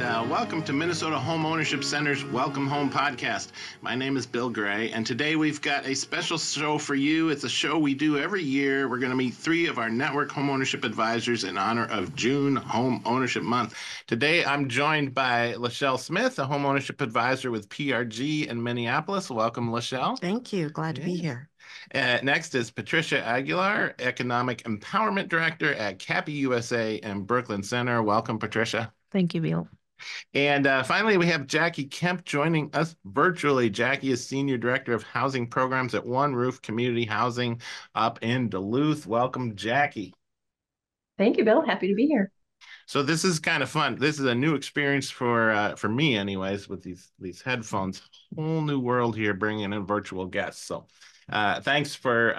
and welcome to Minnesota Home Ownership Center's Welcome Home podcast. My name is Bill Gray, and today we've got a special show for you. It's a show we do every year. We're going to meet 3 of our network home ownership advisors in honor of June Home Ownership Month. Today, I'm joined by LaShelle Smith, a home ownership advisor with PRG in Minneapolis. Welcome, LaShelle. Thank you. Glad to be here. Next is Patricia Aguilar, Economic Empowerment Director at CAPI USA in Brooklyn Center. Welcome, Patricia. Thank you, Bill. And finally, we have Jackie Kemp joining us virtually. Jackie is Senior Director of Housing Programs at One Roof Community Housing up in Duluth. Welcome, Jackie. Thank you, Bill. Happy to be here. So this is kind of fun. This is a new experience for me, anyways, with these headphones. Whole new world here, bringing in virtual guests. So thanks for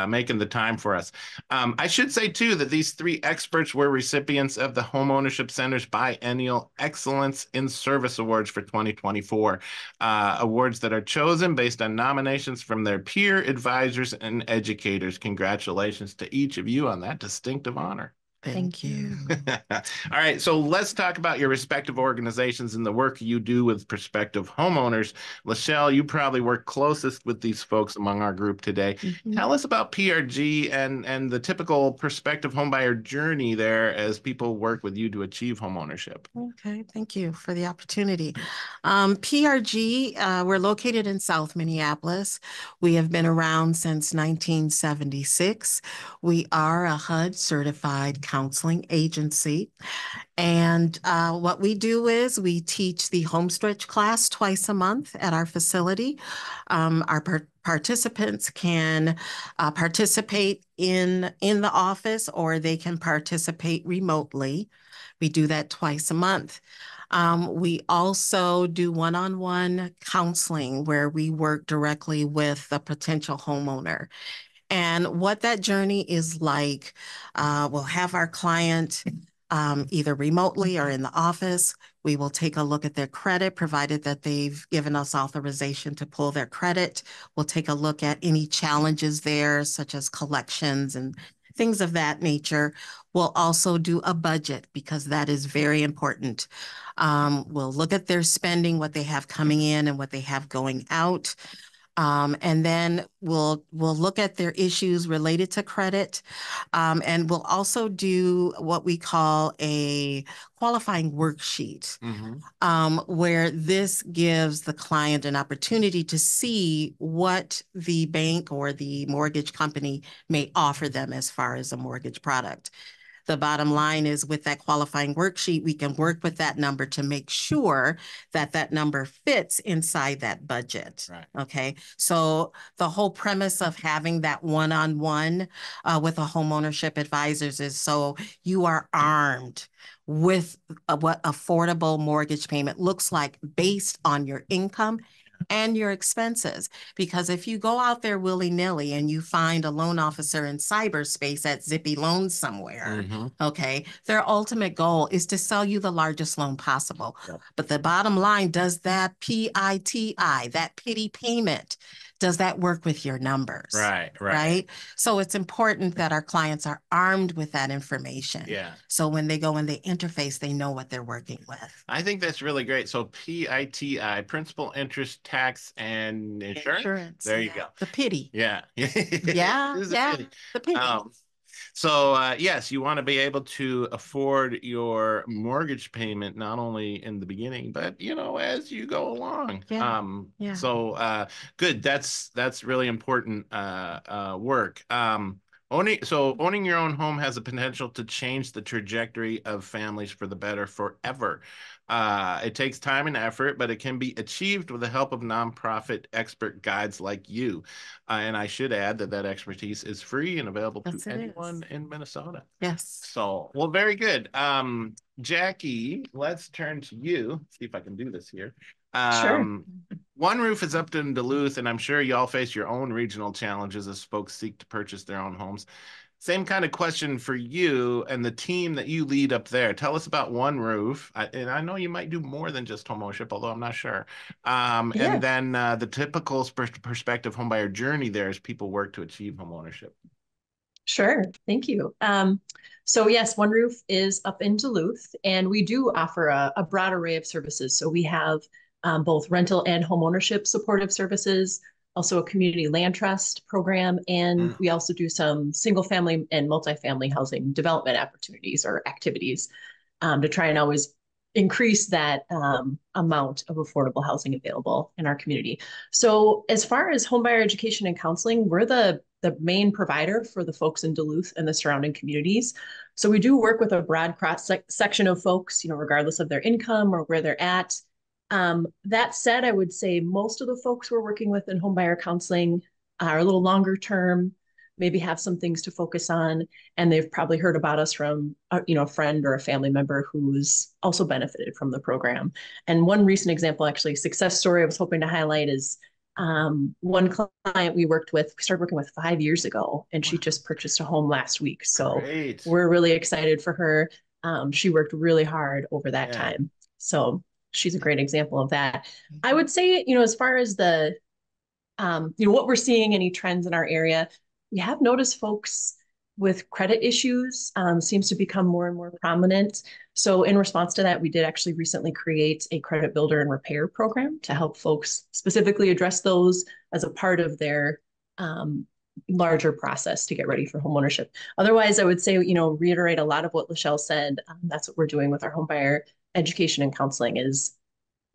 making the time for us. I should say, too, that these 3 experts were recipients of the Home Ownership Center's Biennial Excellence in Service Awards for 2024, awards that are chosen based on nominations from their peer advisors and educators. Congratulations to each of you on that distinctive honor. Thank you. All right, so let's talk about your respective organizations and the work you do with prospective homeowners. LaShelle, you probably work closest with these folks among our group today. Mm-hmm. Tell us about PRG and the typical prospective homebuyer journey there as people work with you to achieve homeownership. Okay, thank you for the opportunity. PRG, we're located in South Minneapolis. We have been around since 1976. We are a HUD certified counseling agency. And what we do is we teach the homestretch class twice a month at our facility. Our participants can participate in the office, or they can participate remotely. We do that twice a month. We also do one-on-one counseling where we work directly with the potential homeowner. And what that journey is like, we'll have our client either remotely or in the office. We will take a look at their credit, provided that they've given us authorization to pull their credit. We'll take a look at any challenges there, such as collections and things of that nature. We'll also do a budget, because that is very important. We'll look at their spending, what they have coming in and what they have going out. And then we'll look at their issues related to credit. And we'll also do what we call a qualifying worksheet, where this gives the client an opportunity to see what the bank or the mortgage company may offer them as far as a mortgage product. The bottom line is, with that qualifying worksheet, we can work with that number to make sure that that number fits inside that budget. Right. Okay. So the whole premise of having that one-on-one with a homeownership advisors is so you are armed with what affordable mortgage payment looks like based on your income and your expenses. Because if you go out there willy-nilly and you find a loan officer in cyberspace at Zippy Loans somewhere, okay, their ultimate goal is to sell you the largest loan possible. Yep. But the bottom line, does that PITI, that pity payment, does that work with your numbers? Right? So it's important that our clients are armed with that information. Yeah. So when they go in the interface, they know what they're working with. I think that's really great. So PITI, principal, interest, tax, and insurance. There you go. The pity. Yeah. Yeah. The pity. So yes, you want to be able to afford your mortgage payment, not only in the beginning, but, as you go along. Yeah. So good. That's really important work. Owning your own home has the potential to change the trajectory of families for the better forever. It takes time and effort, but it can be achieved with the help of nonprofit expert guides like you. And I should add that expertise is free and available to anyone in Minnesota. Yes. So, well, very good. Jackie, let's turn to you. See if I can do this here. Sure. One Roof is up in Duluth, and I'm sure y'all face your own regional challenges as folks seek to purchase their own homes. Same kind of question for you and the team that you lead up there. Tell us about One Roof. And I know you might do more than just homeownership, although I'm not sure. And then the typical prospective homebuyer journey there as people work to achieve homeownership. Sure. Thank you. So yes, One Roof is up in Duluth, and we do offer a broad array of services. So we have both rental and home ownership supportive services, also a community land trust program, and we also do some single family and multifamily housing development opportunities or activities to try and always increase that amount of affordable housing available in our community. So as far as homebuyer education and counseling, we're the main provider for the folks in Duluth and the surrounding communities. So we do work with a broad cross section of folks, regardless of their income or where they're at. That said, I would say most of the folks we're working with in homebuyer counseling are a little longer term, maybe have some things to focus on, and they've probably heard about us from a friend or a family member who's also benefited from the program. And one recent example, actually, success story I was hoping to highlight is one client we started working with 5 years ago, and she just purchased a home last week. So Great. we're really excited for her. She worked really hard over that time. So she's a great example of that. I would say, as far as what we're seeing, any trends in our area, we have noticed folks with credit issues seems to become more and more prominent. So in response to that, we did actually recently create a credit builder and repair program to help folks specifically address those as a part of their larger process to get ready for homeownership. Otherwise, I would say, reiterate a lot of what LaShelle said. That's what we're doing with our homebuyer education and counseling is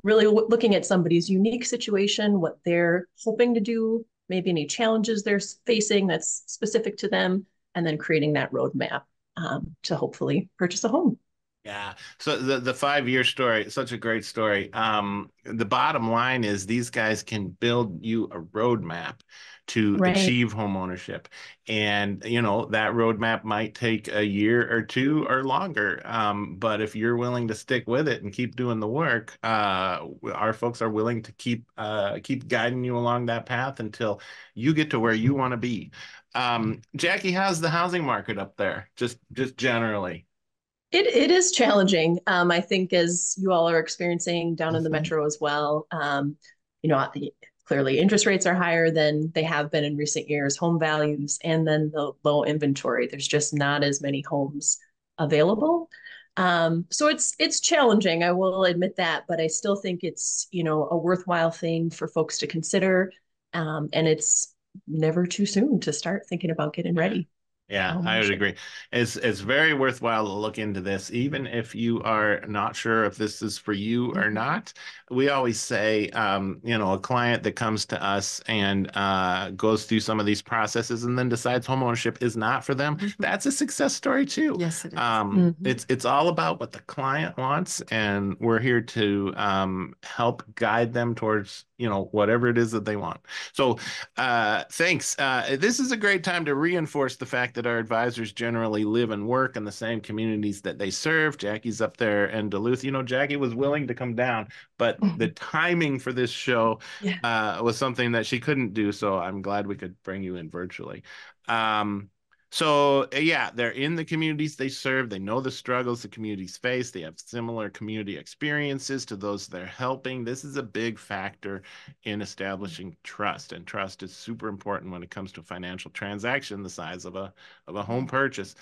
really looking at somebody's unique situation, what they're hoping to do, maybe any challenges they're facing that's specific to them, and then creating that roadmap to hopefully purchase a home. Yeah. So the 5 year story, such a great story. The bottom line is these guys can build you a roadmap to achieve home ownership. And, that roadmap might take a year or two or longer. But if you're willing to stick with it and keep doing the work, our folks are willing to keep guiding you along that path until you get to where you want to be. Jackie, how's the housing market up there? Just generally. It is challenging. I think as you all are experiencing down in the metro as well, clearly interest rates are higher than they have been in recent years, home values, and then the low inventory. There's just not as many homes available. So it's challenging, I will admit that, but I still think it's, a worthwhile thing for folks to consider. And it's never too soon to start thinking about getting ready. Yeah, I would agree. It's very worthwhile to look into this, even if you are not sure if this is for you or not. We always say, a client that comes to us and goes through some of these processes and then decides homeownership is not for them, that's a success story too. Yes, it is. It's all about what the client wants, and we're here to help guide them towards whatever it is that they want. So thanks. This is a great time to reinforce the fact that our advisors generally live and work in the same communities that they serve. Jackie's up there in Duluth. Jackie was willing to come down, but the timing for this show was something that she couldn't do. So I'm glad we could bring you in virtually. So yeah, they're in the communities they serve. They know the struggles the communities face. They have similar community experiences to those they're helping. This is a big factor in establishing trust, and trust is super important when it comes to a financial transaction the size of a home purchase.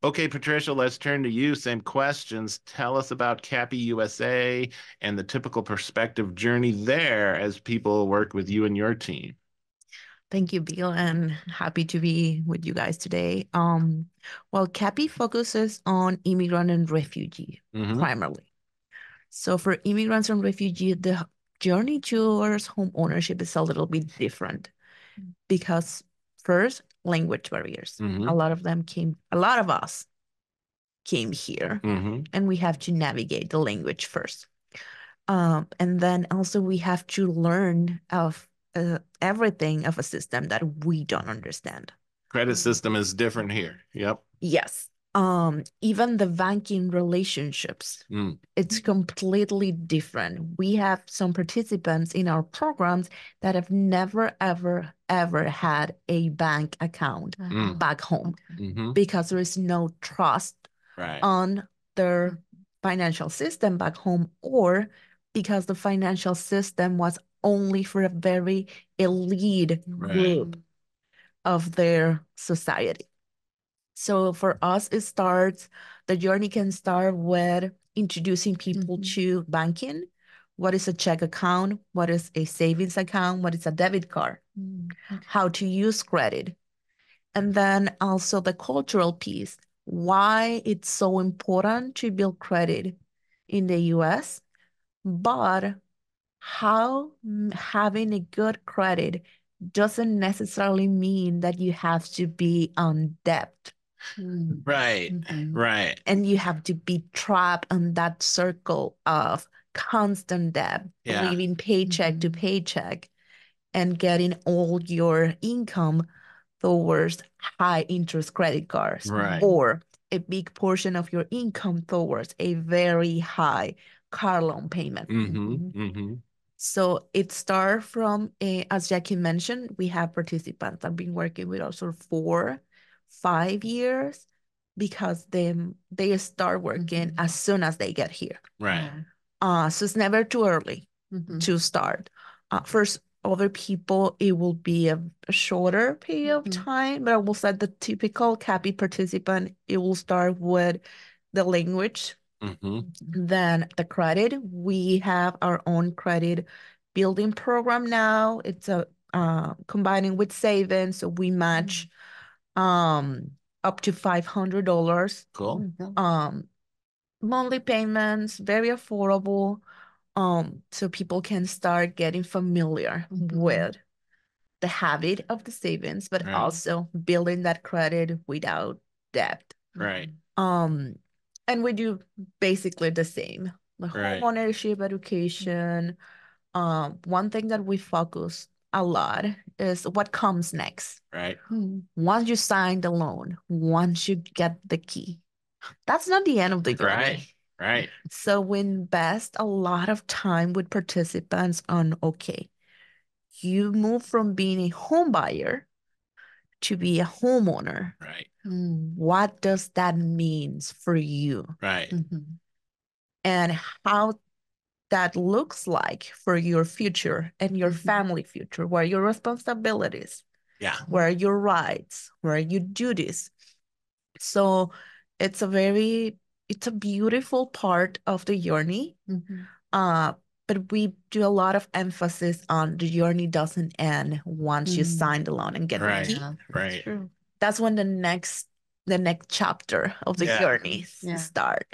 Okay, Patricia, let's turn to you. Same questions. Tell us about CAPI USA and the typical perspective journey there as people work with you and your team. Thank you, Bill, and happy to be with you guys today. Well, CAPI focuses on immigrant and refugee primarily. So for immigrants and refugees, the journey towards home ownership is a little bit different because first, language barriers. A lot of us came here and we have to navigate the language first. And then also we have to learn of everything of a system that we don't understand. Credit system is different here. Yep. Yes. Even the banking relationships, it's completely different. We have some participants in our programs that have never, ever, ever had a bank account back home because there is no trust on their financial system back home, or because the financial system was only for a very elite group of their society. So for us, the journey can start with introducing people to banking. What is a check account? What is a savings account? What is a debit card? How to use credit. And then also the cultural piece, why it's so important to build credit in the US, but how having a good credit doesn't necessarily mean that you have to be on debt. Right. Right. And you have to be trapped in that circle of constant debt, living paycheck to paycheck, and getting all your income towards high interest credit cards, or a big portion of your income towards a very high car loan payment. So it starts from, as Jackie mentioned, we have participants that have been working with us for 4-5 years because they start working as soon as they get here. Right. So it's never too early to start. First, other people, it will be a shorter period of time, but I will say the typical CAPI participant, it will start with the language, then the credit. We have our own credit building program now. It's combining with savings, so we match up to $500. Cool. Monthly payments, very affordable. So people can start getting familiar with the habit of the savings, but also building that credit without debt. Right. And we do basically the same. The home ownership education. One thing that we focus a lot is what comes next. Right. Once you sign the loan, once you get the key, that's not the end of the journey. Right. So we invest a lot of time with participants on, okay, you move from being a home buyer to be a homeowner. Right. What does that mean for you? Right. And how that looks like for your future and your family future, where your responsibilities, where are your rights, where are your duties. So it's a beautiful part of the journey. But we do a lot of emphasis on the journey doesn't end once you sign the loan and get the key. Right. That's when the next chapter of the journey start.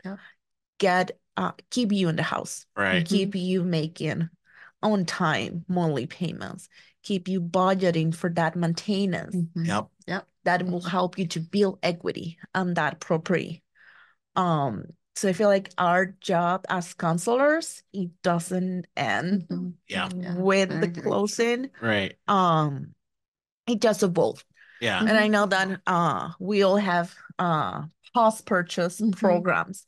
Keep you in the house. Keep you making on time monthly payments. Keep you budgeting for that maintenance. Yep. That will help you to build equity on that property. So I feel like our job as counselors, it doesn't end with the closing. Right. It just evolves. Yeah. And I know that we all have post purchase programs.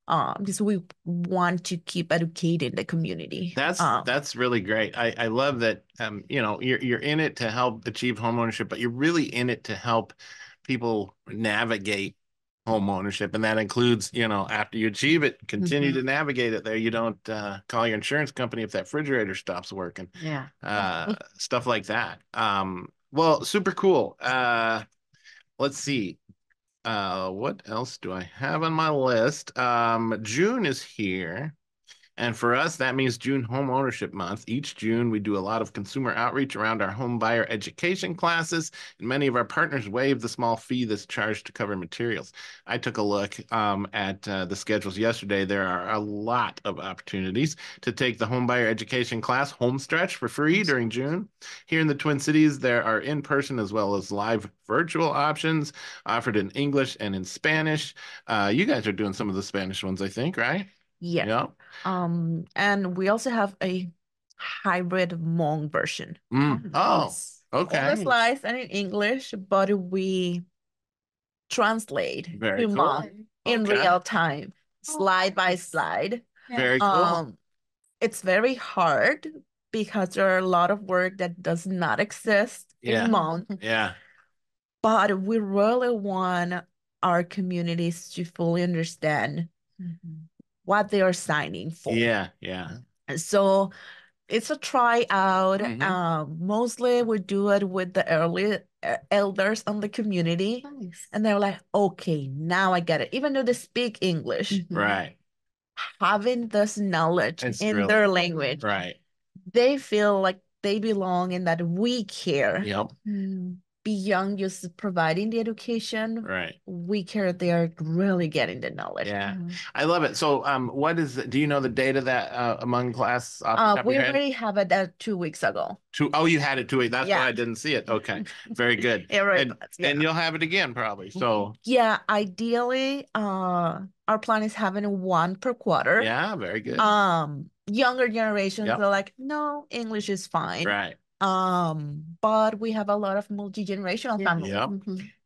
Because we want to keep educating the community. That's really great. I love that. You're in it to help achieve homeownership, but you're really in it to help people navigate home ownership, and that includes, after you achieve it, continue to navigate it there. You don't call your insurance company if that refrigerator stops working. Stuff like that. Well, super cool. Let's see. What else do I have on my list? June is here. And for us, that means June Homeownership Month. Each June, we do a lot of consumer outreach around our home buyer education classes, and many of our partners waive the small fee that's charged to cover materials. I took a look at the schedules yesterday. There are a lot of opportunities to take the home buyer education class Homestretch for free during June. Here in the Twin Cities, there are in-person as well as live virtual options offered in English and in Spanish. You guys are doing some of the Spanish ones, I think, right? Yeah. And we also have a hybrid Hmong version. Oh, okay. On the slides and in English, but we translate Hmong in real time, slide by slide. Very cool. It's very hard because there are a lot of work that does not exist in Hmong. Yeah. But we really want our communities to fully understand what they are signing for. Yeah. So it's a tryout. Mostly we do it with the early elders on the community. Nice. And they're like, okay, now I get it. Even though they speak English, Right. having this knowledge It's in really, their language, right. they feel like they belong and that we care. Yep. Beyond just providing the education, Right. we care they're really getting the knowledge. Yeah, I love it. So, what is do you know the date of that among class off the top of We your head? already have it 2 weeks ago. Oh, you had it 2 weeks. That's Yeah. why I didn't see it. Okay, very good. Right. And you'll have it again probably. So yeah, ideally, our plan is having one per quarter. yeah, very good. Younger generations Yep. are like, no, English is fine. Right. But we have a lot of multi-generational families. Yep.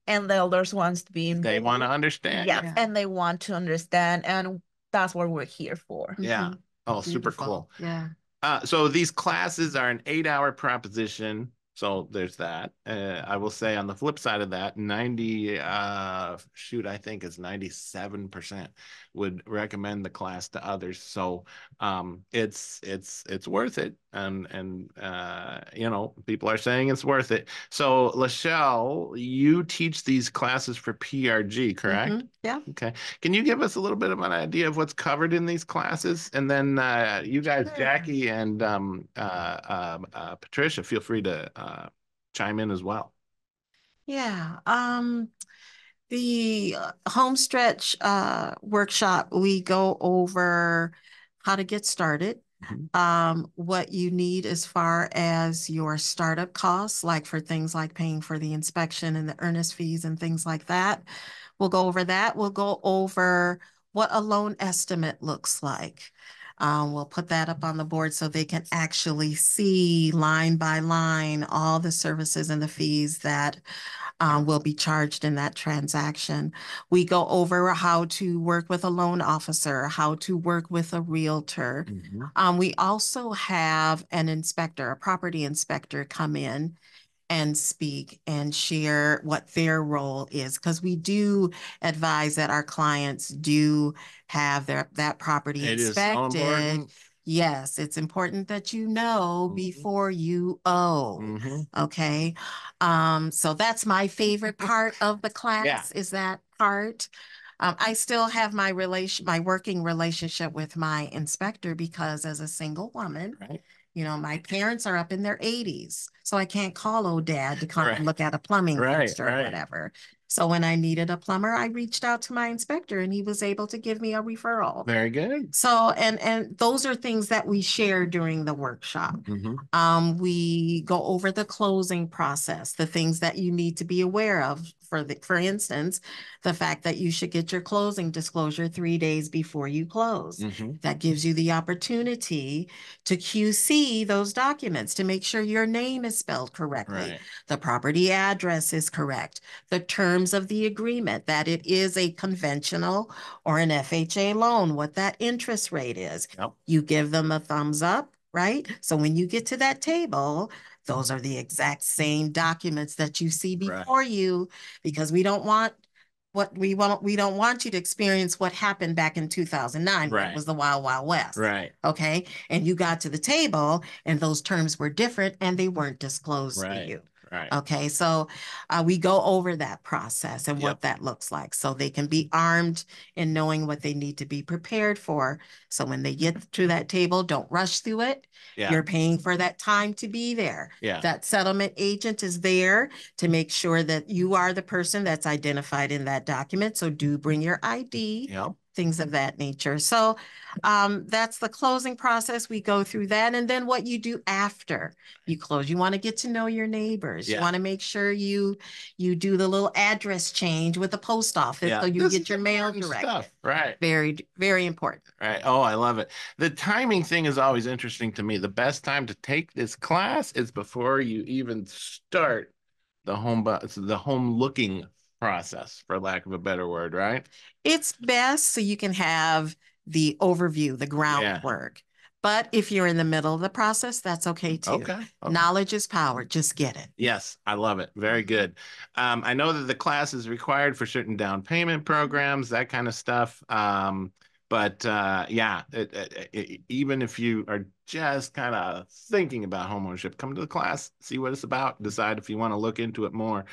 And the elders wants to be They want to involved. understand. Yeah, and they want to understand, and that's what we're here for. Yeah. Oh, super Beautiful. cool. Yeah. So these classes are an 8-hour proposition. So there's that. I will say on the flip side of that, 90, I think it's 97% would recommend the class to others. So it's worth it. And you know, people are saying it's worth it. So LaShelle, you teach these classes for PRG, correct? Yeah. Okay. Can you give us a little bit of an idea of what's covered in these classes? And then you guys, Jackie and Patricia, feel free to chime in as well. Yeah. The home stretch workshop, we go over how to get started, what you need as far as your startup costs, like for things like paying for the inspection and the earnest fees and things like that. We'll go over that. We'll go over what a loan estimate looks like. We'll put that up on the board so they can actually see line by line all the services and the fees that will be charged in that transaction. We go over how to work with a loan officer, how to work with a realtor. We also have an inspector, a property inspector, come in and speak and share what their role is, because we do advise that our clients do have that property It is so inspected. important. Yes, it's important that you know before you owe. Okay. So that's my favorite part of the class, is that part. I still have my working relationship with my inspector, because as a single woman, you know, my parents are up in their 80s, so I can't call old dad to come and look at a plumbing fixture or whatever. So when I needed a plumber, I reached out to my inspector and he was able to give me a referral. Very good. So, and those are things that we share during the workshop. We go over the closing process, the things that you need to be aware of. For instance, the fact that you should get your closing disclosure 3 days before you close. That gives you the opportunity to QC those documents to make sure your name is spelled correctly. The property address is correct. The terms of the agreement, that it is a conventional or an FHA loan, what that interest rate is. You give them a thumbs up, right? So when you get to that table, those are the exact same documents that you see before you, because we don't want we don't want you to experience what happened back in 2009. When it was the Wild Wild West. Okay. And you got to the table and those terms were different and they weren't disclosed to you. Okay. So we go over that process and what that looks like, so they can be armed in knowing what they need to be prepared for. So when they get to that table, don't rush through it. You're paying for that time to be there. That settlement agent is there to make sure that you are the person that's identified in that document. So do bring your ID. Things of that nature. So that's the closing process. We go through that. And then what you do after you close, you want to get to know your neighbors. You want to make sure you do the little address change with the post office so you get your mail directly. Very, very important. Oh, I love it. The timing thing is always interesting to me. The best time to take this class is before you even start the home looking process, for lack of a better word, right? It's best so you can have the overview, the groundwork. But if you're in the middle of the process, that's okay too. Knowledge is power. Just get it. Yes, I love it. Very good. I know that the class is required for certain down payment programs, that kind of stuff. But yeah, even if you are just kind of thinking about homeownership, come to the class, see what it's about, decide if you want to look into it more.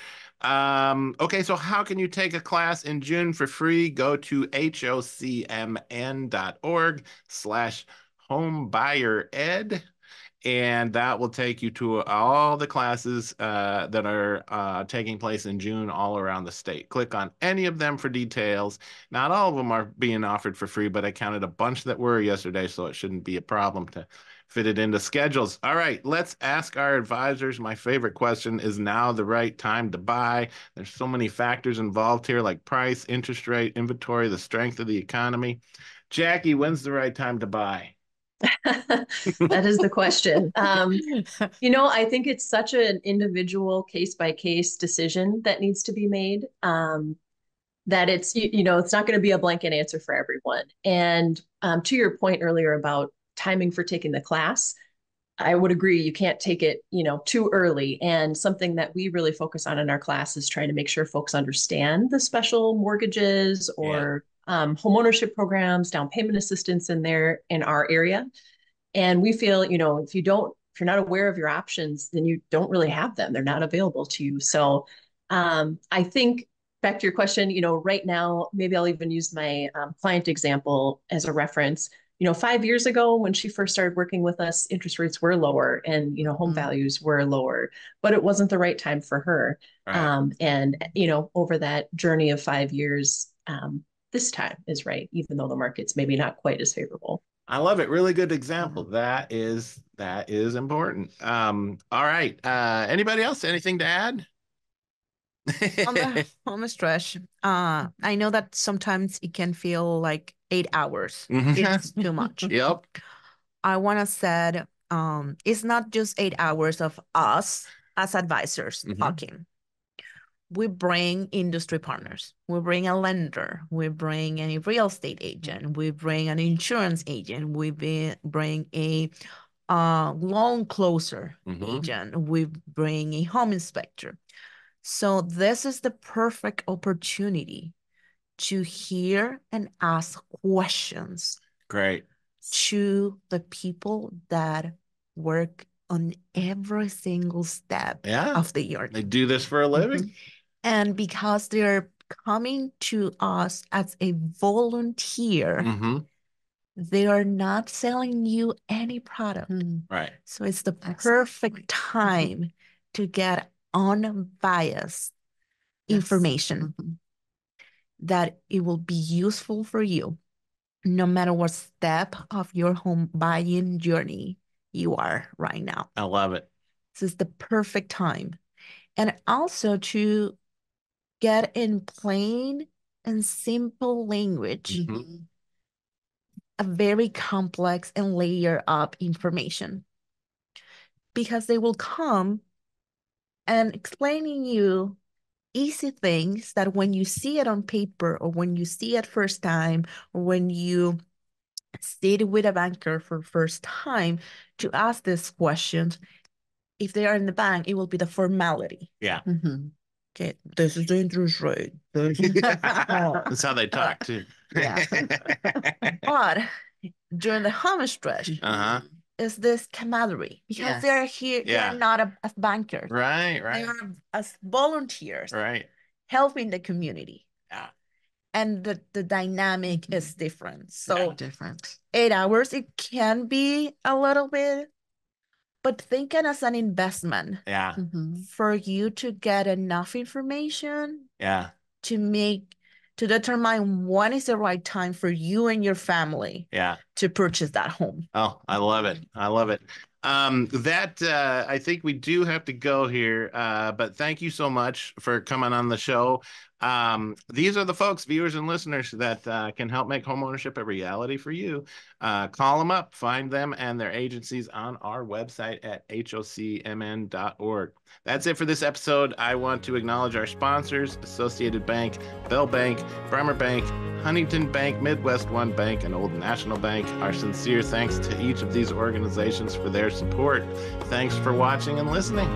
Okay, so how can you take a class in June for free? Go to hocmn.org/homebuyerEd. And that will take you to all the classes that are taking place in June all around the state. Click on any of them for details. Not all of them are being offered for free, but I counted a bunch that were yesterday, so it shouldn't be a problem to fit it into schedules. All right, let's ask our advisors. My favorite question, is now the right time to buy? There's so many factors involved here, like price, interest rate, inventory, the strength of the economy. Jackie, when's the right time to buy? That is the question. I think it's such an individual case by case decision that needs to be made, that it's not going to be a blanket answer for everyone. And to your point earlier about timing for taking the class, I would agree. You can't take it, too early. And something that we really focus on in our class is trying to make sure folks understand the special mortgages or homeownership programs, down payment assistance in our area. And we feel, if you're not aware of your options, then you don't really have them. They're not available to you. So I think back to your question, right now, maybe I'll even use my client example as a reference. 5 years ago, when she first started working with us, interest rates were lower and, home values were lower, but it wasn't the right time for her. Right. And, over that journey of 5 years, this time is right, even though the market's maybe not quite as favorable. I love it. Really good example. That is important. All right. Anybody else? Anything to add? On the home stretch, I know that sometimes it can feel like 8 hours. It's too much. Yep. I want to say, it's not just 8 hours of us as advisors talking. We bring industry partners. We bring a lender. We bring a real estate agent. We bring an insurance agent. We bring a loan closer agent. We bring a home inspector. So this is the perfect opportunity to hear and ask questions. Great. To the people that work on every single step of the journey. They do this for a living. And because they're coming to us as a volunteer, they are not selling you any product. Right. So it's the perfect time to get unbiased information that it will be useful for you, no matter what step of your home buying journey you are right now. I love it. This is the perfect time. And also to get in plain and simple language a very complex and layered up information, because they will come and explaining you easy things that when you see it on paper, or when you see it first time, or when you sit with a banker for first time to ask these questions, if they are in the bank, it will be the formality. Yeah. Okay, this is the interest rate. That's how they talk too. Yeah. But during the home stretch, is this camaraderie, because they're here, they're not as bankers. Right. They are as volunteers. Right. Helping the community. Yeah. And the dynamic is different. So different. 8 hours, it can be a little bit, but think it as an investment. Yeah. For you to get enough information. Yeah. To determine when is the right time for you and your family to purchase that home. Oh, I love it. I love it. I think we do have to go here, but thank you so much for coming on the show. These are the folks, viewers and listeners, that can help make homeownership a reality for you. Call them up, find them and their agencies on our website at hocmn.org. That's it for this episode. I want to acknowledge our sponsors: Associated Bank, Bell Bank, Bremer Bank, Huntington Bank, Midwest One Bank, and Old National Bank. Our sincere thanks to each of these organizations for their support. Thanks for watching and listening.